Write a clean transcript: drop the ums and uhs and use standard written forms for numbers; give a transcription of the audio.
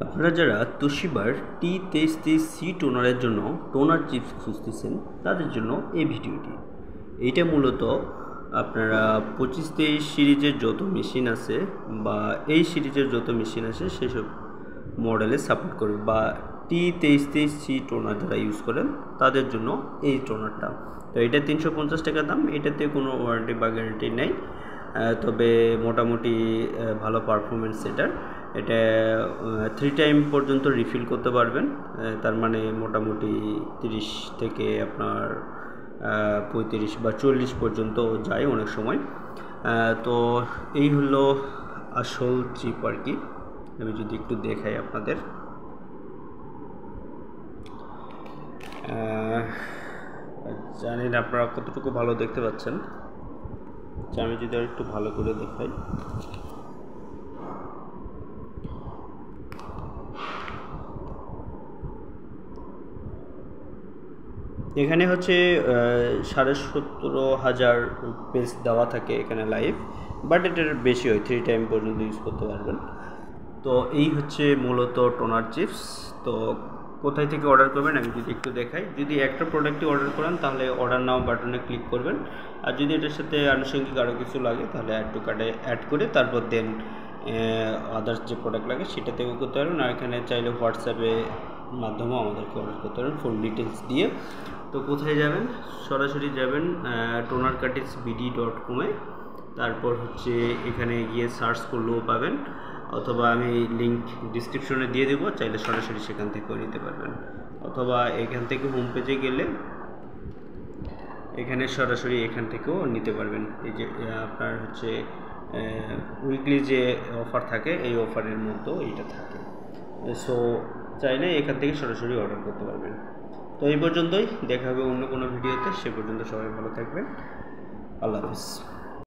আপনারা যারা তোশিবার T23C টোনারের জন্য টোনার চিপস খুঁজতেছেন তাদের জন্য এই ভিডিওটি। এইটা মূলত আপনারা 25-23 সিরিজের যত মেশিন আছে বা এই সিরিজের যত মেশিন আছে সেসব মডেলে সাপোর্ট করবে, বা T23C টোনার যারা ইউজ করেন তাদের জন্য এই টোনারটা। তো এটা 350 টাকা দাম। এটাতে কোনো ওয়ারেন্টি বা গ্যারান্টি নেই, তবে মোটামুটি ভালো পারফরমেন্স এটার। এটা 3 টাইম পর্যন্ত রিফিল করতে পারবেন, তার মানে মোটামুটি 30 থেকে আপনার 35 বা 40 পর্যন্ত যায় অনেক সময়। তো এই হলো আসল চিপ আর কি। আমি যদি একটু দেখাই আপনাদের, জানি না আপনারা কতটুকু ভালো দেখতে পাচ্ছেন। আমি যদি আর একটু ভালো করে দেখাই, এখানে হচ্ছে 17,500 পেজ দেওয়া থাকে এখানে লাইভ, বাট এটার বেশি হয়, 3 টাইম পর্যন্ত ইউজ করতে পারবেন। তো এই হচ্ছে মূলত টোনার চিপস। তো কোথায় থেকে অর্ডার করবেন আমি যদি একটু দেখাই। যদি একটা প্রোডাক্টই অর্ডার করেন তাহলে অর্ডার নাও বাটনে ক্লিক করবেন, আর যদি এটার সাথে আনুষঙ্গিক আরও কিছু লাগে তাহলে অ্যাড টু কার্টে অ্যাড করে তারপর দেন আদার্স যে প্রোডাক্ট লাগে সেটা থেকেও করতে পারবেন। আর এখানে চাইলে হোয়াটসঅ্যাপে মাধ্যমেও আমাদেরকে অর্ডার করতে পারবেন ফুল ডিটেলস দিয়ে। তো কোথায় যাবেন? সরাসরি যাবেন tonarcuttings.bd.com-এ, তারপর হচ্ছে এখানে গিয়ে সার্চ করলেও পাবেন, অথবা আমি লিঙ্ক ডিসক্রিপশনে দিয়ে দেবো, চাইলে সরাসরি সেখান থেকেও নিতে পারবেন। অথবা এখান থেকে হোম পেজে গেলে এখানে সরাসরি এখান থেকেও নিতে পারবেন। এই যে আপনার হচ্ছে উইকলি যে অফার থাকে এই অফারের মতো এইটা থাকে। সো চাইলে এখান থেকে সরাসরি অর্ডার করতে পারবেন। তো এই পর্যন্তই, দেখা হবে অন্য কোনো ভিডিওতে। সে পর্যন্ত সবাই ভালো থাকবেন। আল্লাহ হাফিজ।